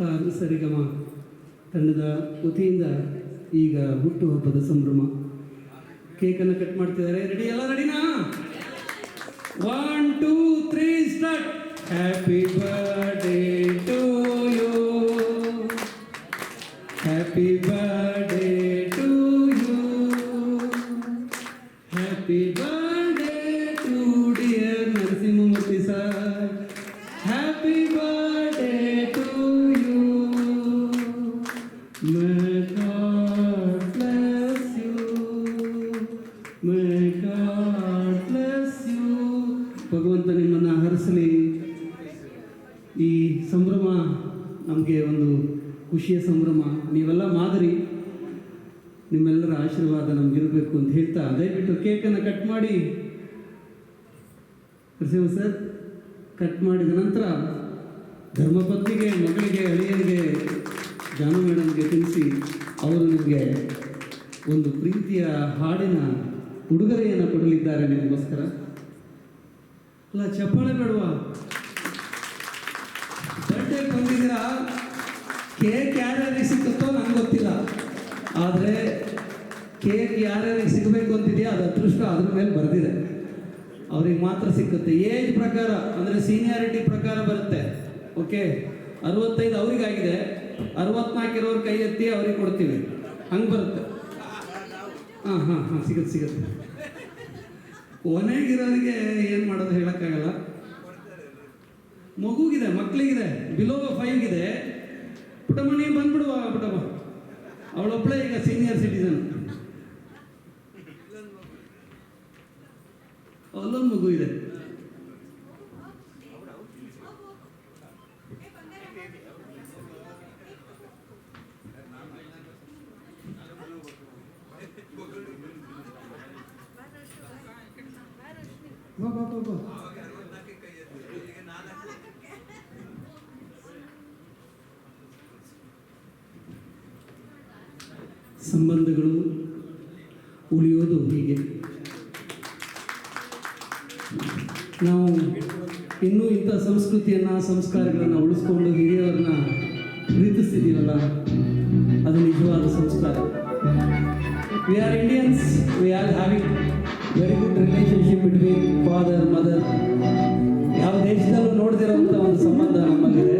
Star ಸರಿಗಮ ತಂಡದ ವತಿಯಿಂದ ಈಗ ಹುಟ್ಟುಹಬ್ಬದ ಸಂಭ್ರಮ. ಕೇಕನ್ನು ಕಟ್ ಮಾಡ್ತಿದ್ದಾರೆ. ರೆಡಿ? ಎಲ್ಲ ರೆಡಿನಾ? 1 2 3 start. Happy birthday to you, happy birthday to you, happy birthday to dear Narasimhamurthy sir, happy birthday to you, may God bless you, may God bless you. ಭಗವಂತ ನಿಮ್ಮನ್ನು ಹರಿಸಲಿ. ಈ ಸಂಭ್ರಮ ನಮಗೆ ಒಂದು ಖುಷಿಯ ಸಂಭ್ರಮ. ನೀವೆಲ್ಲ ಮಾದರಿ, ನಿಮ್ಮೆಲ್ಲರ ಆಶೀರ್ವಾದ ನಮಗಿರಬೇಕು ಅಂತ ಹೇಳ್ತಾ ದಯವಿಟ್ಟು ಕೇಕನ್ನು ಕಟ್ ಮಾಡಿ. ನರಸಿಂಹ ಸರ್ ಕಟ್ ಮಾಡಿದ ನಂತರ ಧರ್ಮಪತ್ನಿಗೆ, ಮಗಳಿಗೆ, ಅಳಿಯನಿಗೆ, ಜಾನು ಮೇಡಮ್ಗೆ ತಿನ್ನಿಸಿ ಅವರು ನಿಮಗೆ ಒಂದು ಪ್ರೀತಿಯ ಹಾಡಿನ ಉಡುಗೊರೆಯನ್ನು ಕೊಡಲಿದ್ದಾರೆ ನಿಮಗೋಸ್ಕರ. ಅಲ್ಲ, ಚಪ್ಪಾಳೆ ಬೇಡವಾ? ಬರ್ಡೇ ಬಂದಿದ್ದೀರಾ, ಕೇಕ್ ಯಾರ್ಯಾರಿಗೆ ಸಿಕ್ಕುತ್ತೋ ನನಗೆ ಗೊತ್ತಿಲ್ಲ, ಆದರೆ ಕೇಕ್ ಯಾರ್ಯಾರಿಗೆ ಸಿಗಬೇಕು ಅಂತಿದೆಯಾ ಅದು ಅದೃಷ್ಟ ಅದ್ರ ಮೇಲೆ ಬರೆದಿದೆ, ಅವ್ರಿಗೆ ಮಾತ್ರ ಸಿಕ್ಕುತ್ತೆ. ಏಜ್ ಪ್ರಕಾರ ಅಂದರೆ ಸೀನಿಯಾರಿಟಿ ಪ್ರಕಾರ ಬರುತ್ತೆ. ಓಕೆ, 65 ಅವರಿಗಾಗಿದೆ, 64 ಇರೋರು ಕೈ ಎತ್ತಿ ಅವ್ರಿಗೆ ಕೊಡ್ತೀವಿ, ಹಂಗೆ ಬರುತ್ತೆ. ಹಾಂ ಸಿಗುತ್ತೆ. ಕೊನೆಗಿರೋರಿಗೆ ಏನು ಮಾಡೋದು ಹೇಳೋಕ್ಕಾಗಲ್ಲ. ಮಗುಗಿದೆ, ಮಕ್ಕಳಿಗಿದೆ, ಬಿಲೋ 5 ಇದೆ. ಪುಟಮಣಿ ಬಂದ್ಬಿಡುವ, ಪುಟಮ್ಮ ಅವಳೊಬ್ಬಳೇ ಈಗ ಸೀನಿಯರ್ ಸಿಟಿಸನ್. ಅಲ್ಲೊಂದು ಮಗು ಇದೆ. ಸಂಬಂಧಗಳು ಉಳಿಯೋದು ಹೀಗೆ. ನಾವು ಇನ್ನೂ ಇಂಥ ಸಂಸ್ಕೃತಿಯನ್ನು, ಸಂಸ್ಕಾರಗಳನ್ನು ಉಳಿಸ್ಕೊಂಡು ಹಿರಿಯವರನ್ನ ಪ್ರೀತಿಸ್ತಿದ್ದೀವಲ್ಲ, ಅದು ನಿಜವಾದ ಸಂಸ್ಕಾರ. We are Indians, we are having very good relationship between father mother. ಯಾವ ದೇಶದಲ್ಲೂ ನೋಡ್ದಿರೋಂಥ ಒಂದು ಸಂಬಂಧ ನಮ್ಮಲ್ಲಿದೆ.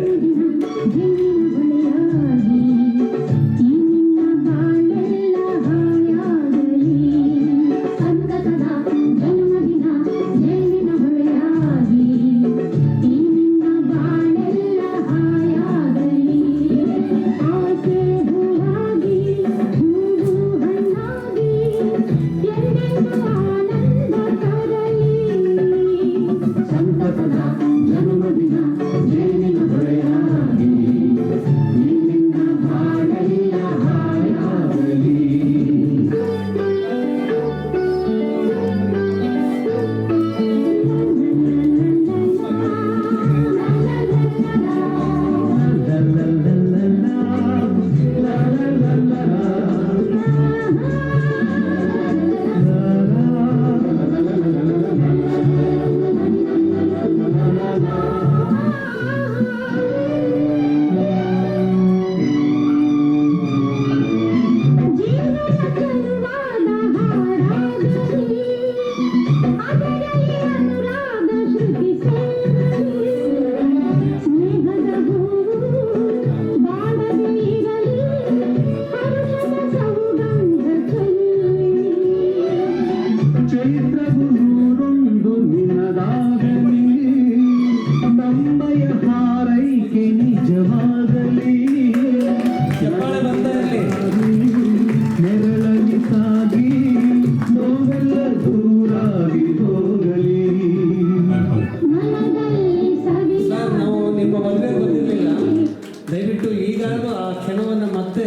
ದಯವಿಟ್ಟು ಈಗಾದರೂ ಆ ಕ್ಷಣವನ್ನು ಮತ್ತೆ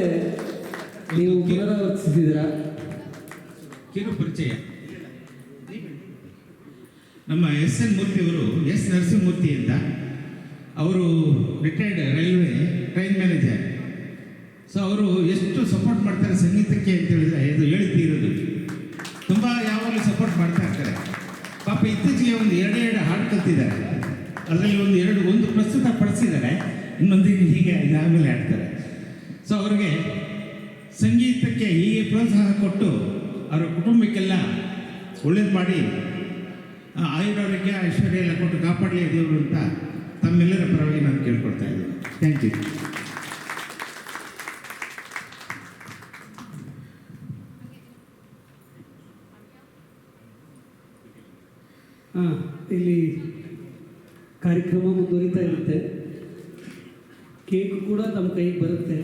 ನೀವು ಪುನರಾವರ್ತಿಸಿದ್ದೀರಾ? ಕಿರು ಪರಿಚಯ. ನಮ್ಮ SN ಮೂರ್ತಿಯವರು, ಎಸ್ ನರಸಿಂಹಮೂರ್ತಿ ಅಂತ, ಅವರು retired railway train manager. So ಅವರು ಎಷ್ಟು ಸಪೋರ್ಟ್ ಮಾಡ್ತಾರೆ ಸಂಗೀತಕ್ಕೆ ಅಂತ ಹೇಳಿದ್ರೆ ಇದು ಹೇಳ್ತಿರೋದು. ತುಂಬ ಯಾವಾಗಲೂ ಸಪೋರ್ಟ್ ಮಾಡ್ತಾ ಇರ್ತಾರೆ. ಪಾಪ ಇತ್ತೀಚೆಗೆ ಒಂದು 2 ಹಾಡು ಕಲ್ತಿದ್ದಾರೆ. ಅದರಲ್ಲಿ ಒಂದು ಪ್ರಸ್ತುತ ಪಡಿಸಿದ್ದಾರೆ. ಇನ್ನೊಂದಿನ ಹೀಗೆ ಇದಾದಮೇಲೆ ಆಡ್ತಾರೆ. ಸೊ ಅವ್ರಿಗೆ ಸಂಗೀತಕ್ಕೆ ಹೀಗೆ ಪ್ರೋತ್ಸಾಹ ಕೊಟ್ಟು ಅವರ ಕುಟುಂಬಕ್ಕೆಲ್ಲ ಒಳ್ಳೇದು ಮಾಡಿ ಆಯುರಾರೋಗ್ಯ ಐಶ್ವರ್ಯ ಎಲ್ಲ ಕೊಟ್ಟು ಕಾಪಾಡಲಿ ದೇವರು ಅಂತ ತಮ್ಮೆಲ್ಲರ ಪರವಾಗಿ ನಾನು ಕೇಳ್ಕೊಡ್ತಾ ಇದ್ದೀನಿ. Thank you. ಇಲ್ಲಿ ಕಾರ್ಯಕ್ರಮ ಮುಂದುವರಿತಾ ಇರುತ್ತೆ. ಕೇಕ್ ಕೂಡ ನಮ್ಮ ಕೈಗೆ ಬರುತ್ತೆ.